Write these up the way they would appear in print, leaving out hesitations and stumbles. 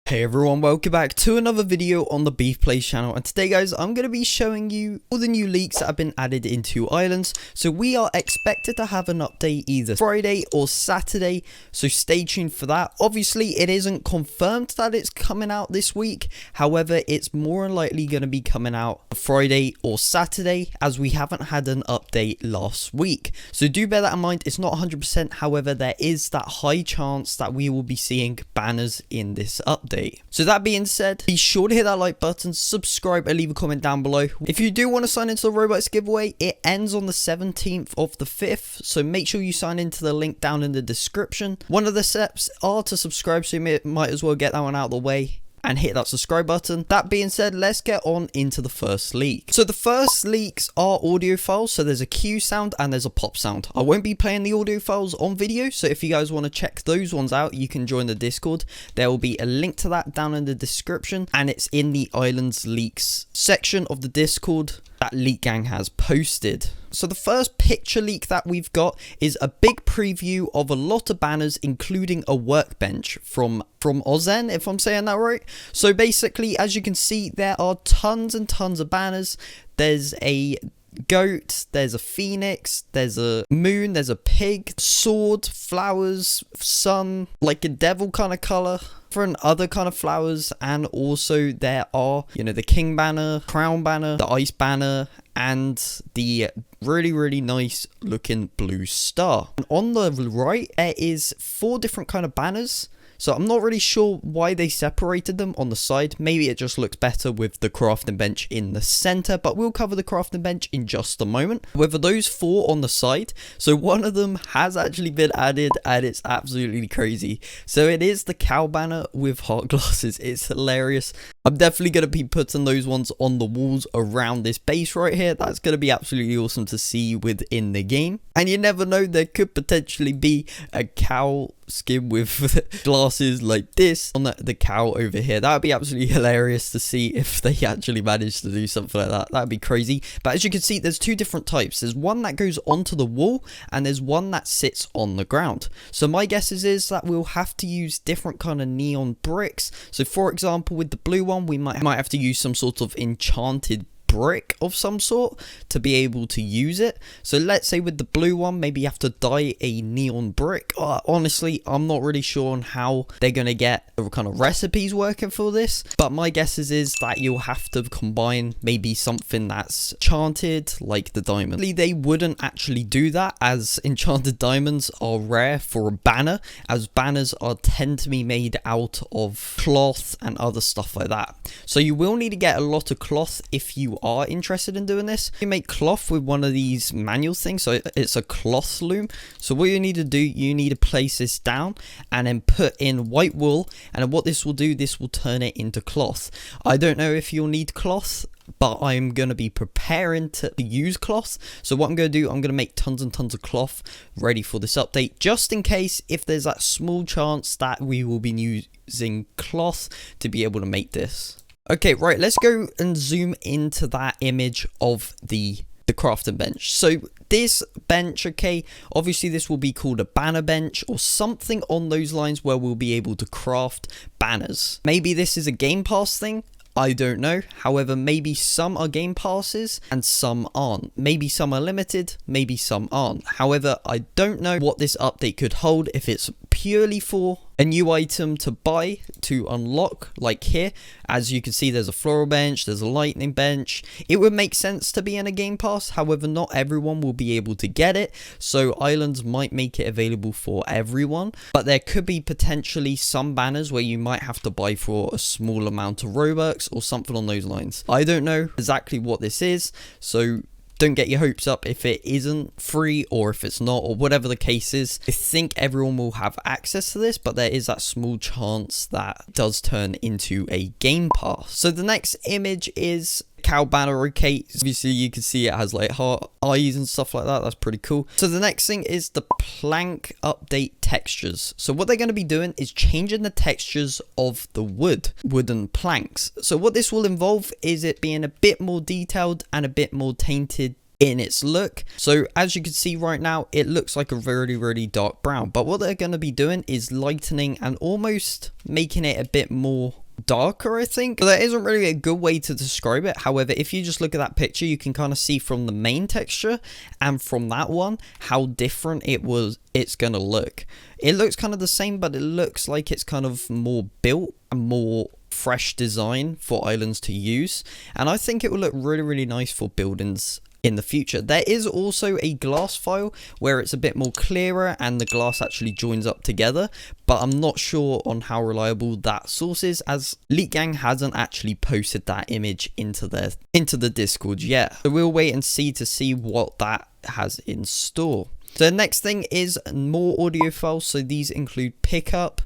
Hey everyone, welcome back to another video on the Beef Plays channel, and today guys I'm going to be showing you all the new leaks that have been added into Islands. So we are expected to have an update either Friday or Saturday, so stay tuned for that. Obviously it isn't confirmed that it's coming out this week, however it's more than likely going to be coming out Friday or Saturday as we haven't had an update last week. So do bear that in mind, it's not 100%, however there is that high chance that we will be seeing banners in this update. So that being said, be sure to hit that like button, subscribe and leave a comment down below. If you do want to sign into the ROBUX giveaway, it ends on the 17th of the 5th, so make sure you sign into the link down in the description. One of the steps are to subscribe, so you might as well get that one out of the way and hit that subscribe button. That being said, let's get on into the first leak. So the first leaks are audio files. So there's a Q sound and there's a pop sound. I won't be playing the audio files on video, so if you guys want to check those ones out, you can join the Discord. There will be a link to that down in the description, and it's in the Islands leaks section of the Discord that Leak Gang has posted. So the first picture leak that we've got is a big preview of a lot of banners, including a workbench from Ozen, if I'm saying that right. So basically, as you can see, there are tons and tons of banners. There's a goat, there's a phoenix, there's a moon, there's a pig, sword, flowers, sun, like a devil kind of color, different other kind of flowers, and also there are, you know, the king banner, crown banner, the ice banner, and the really nice looking blue star. And on the right there is 4 different kind of banners. So I'm not really sure why they separated them on the side. Maybe it just looks better with the crafting bench in the center, but we'll cover the crafting bench in just a moment. However, those 4 on the side, so one of them has actually been added and it's absolutely crazy. So it is the cow banner with heart glasses. It's hilarious. I'm definitely going to be putting those ones on the walls around this base right here. That's going to be absolutely awesome to see within the game. And you never know, there could potentially be a cow skin with glasses like this on the cow over here. That would be absolutely hilarious to see if they actually managed to do something like that. That would be crazy. But as you can see, there's 2 different types. There's one that goes onto the wall and there's one that sits on the ground. So my guess is that we'll have to use different kind of neon bricks. So for example, with the blue one, we might have to use some sort of enchanted brick of some sort to be able to use it. So let's say with the blue one, maybe you have to dye a neon brick. Honestly, I'm not really sure on how they're going to get the kind of recipes working for this, but my guess is that you'll have to combine maybe something that's enchanted like the diamond. They wouldn't actually do that, as enchanted diamonds are rare for a banner, as banners tend to be made out of cloth and other stuff like that. So you will need to get a lot of cloth if you are interested in doing this. You make cloth with one of these manual things, so it's a cloth loom. So what you need to do, you need to place this down and then put in white wool, and what this will do, this will turn it into cloth. I don't know if you'll need cloth, but I'm going to be preparing to use cloth. So what I'm going to do, I'm going to make tons and tons of cloth ready for this update, just in case if there's that small chance that we will be using cloth to be able to make this. Okay, right, let's go and zoom into that image of the crafting bench. So this bench, okay, obviously this will be called a banner bench or something on those lines, where we'll be able to craft banners. Maybe this is a game pass thing, I don't know. However, maybe some are game passes and some aren't. Maybe some are limited, maybe some aren't. However, I don't know what this update could hold, if it's purely for a new item to buy to unlock, like here. As you can see, there's a floral bench, there's a lightning bench. It would make sense to be in a game pass, however not everyone will be able to get it, so Islands might make it available for everyone. But there could be potentially some banners where you might have to buy for a small amount of Robux or something on those lines. I don't know exactly what this is, so don't get your hopes up if it isn't free or if it's not, or whatever the case is. I think everyone will have access to this, but there is that small chance that does turn into a game pass. So the next image is cow banner. Okay, obviously you can see it has like heart eyes and stuff like that. That's pretty cool. So the next thing is the plank update textures. So what they're going to be doing is changing the textures of the wooden planks. So what this will involve is it being a bit more detailed and a bit more tainted in its look. So as you can see right now, it looks like a really dark brown, but what they're going to be doing is lightening and almost making it a bit more darker, I think. But there isn't really a good way to describe it. However, if you just look at that picture, you can kind of see from the main texture and from that one how different it's gonna look. It looks kind of the same, but it looks like it's kind of more built and more fresh design for islands to use, and I think it will look really nice for buildings in the future. There is also a glass file where it's a bit more clearer and the glass actually joins up together, but I'm not sure on how reliable that source is, as Leak Gang hasn't actually posted that image into the Discord yet. So we'll wait and see what that has in store. So the next thing is more audio files. So these include Pickup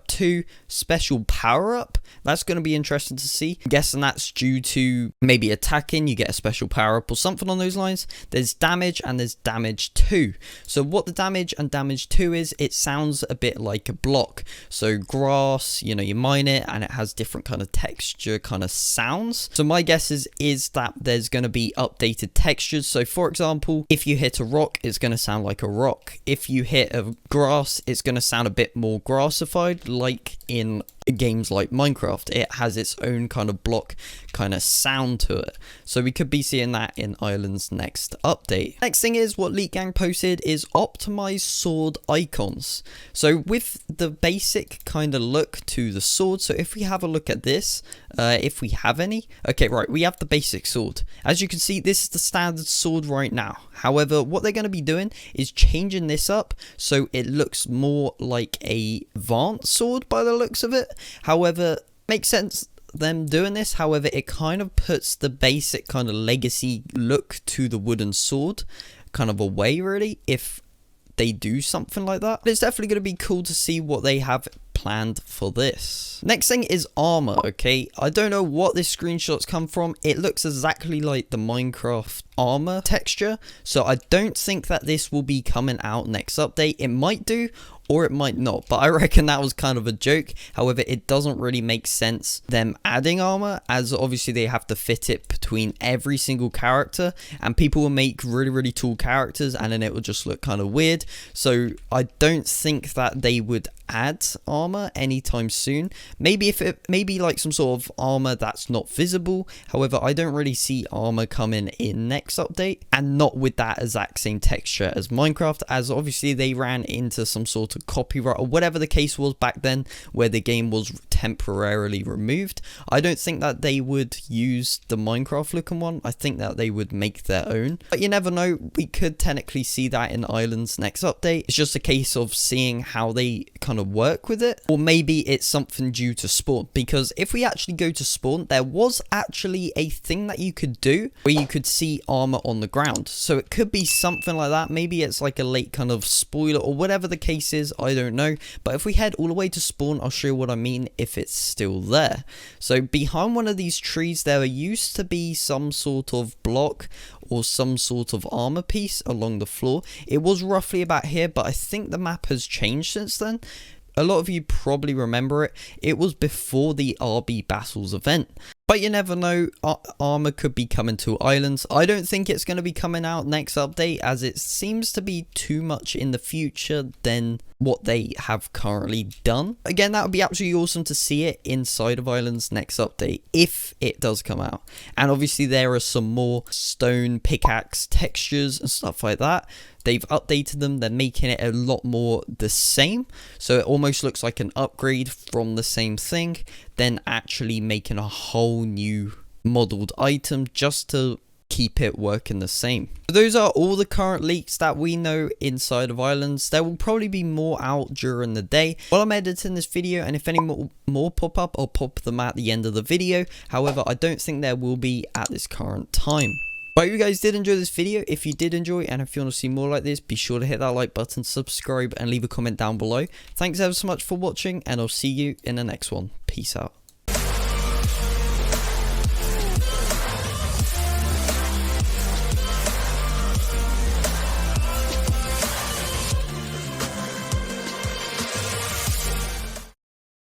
2, special power up. That's going to be interesting to see. I'm guessing that's due to maybe attacking, you get a special power up or something on those lines. There's damage and there's damage 2. So what the damage and damage 2 is, it sounds a bit like a block. So grass, you know, you mine it and it has different kind of texture kind of sounds. So my guess is that there's going to be updated textures. So for example, if you hit a rock, it's going to sound like a rock. If you hit a grass, it's going to sound a bit more grassified, like in games like Minecraft. It has its own kind of block kind of sound to it, so we could be seeing that in Island's next update. Next thing is what Leak Gang posted is optimized sword icons. So with the basic kind of look to the sword, so if we have a look at this, if we have any, okay, right, we have the basic sword. As you can see, this is the standard sword right now. However, what they're going to be doing is changing this up so it looks more like a advanced sword by the looks of it. However, makes sense them doing this. However, it kind of puts the basic kind of legacy look to the wooden sword kind of away, really, if they do something like that. But it's definitely going to be cool to see what they have planned for this. Next thing is armor. Okay, I don't know what this screenshot's come from. It looks exactly like the Minecraft armor texture, so I don't think that this will be coming out next update. It might do, or it might not, but I reckon that was kind of a joke. However, it doesn't really make sense them adding armor, as obviously they have to fit it between every single character, and people will make really tall characters and then it will just look kind of weird. So I don't think that they would add armor anytime soon. Maybe like some sort of armor that's not visible. However, I don't really see armor coming in next update, and not with that exact same texture as Minecraft, as obviously they ran into some sort of copyright or whatever the case was back then, where the game was temporarily removed. I don't think that they would use the Minecraft looking one. I think that they would make their own, but you never know. We could technically see that in Island's next update. It's just a case of seeing how they kind of work with it, or maybe it's something due to spawn, because if we actually go to spawn, there was actually a thing that you could do where you could see armor on the ground. So it could be something like that. Maybe it's like a late kind of spoiler or whatever the case is, I don't know. But if we head all the way to spawn, I'll show you what I mean if it's still there. So behind one of these trees, there used to be some sort of block or some sort of armor piece along the floor. It was roughly about here, but I think the map has changed since then. A lot of you probably remember it. It was before the RB Battles event. But you never know, armor could be coming to Islands. I don't think it's going to be coming out next update, as it seems to be too much in the future than what they have currently done. Again, that would be absolutely awesome to see it inside of Islands next update, if it does come out. And obviously there are some more stone pickaxe textures and stuff like that. They've updated them. They're making it a lot more the same, so it almost looks like an upgrade from the same thing, then actually making a whole new modeled item just to keep it working the same. So those are all the current leaks that we know inside of Islands. There will probably be more out during the day while I'm editing this video, and if any more pop up, I'll pop them at the end of the video. However, I don't think there will be at this current time. But if you guys did enjoy this video, if you did enjoy and if you want to see more like this, be sure to hit that like button, subscribe and leave a comment down below. Thanks ever so much for watching, and I'll see you in the next one. Peace out.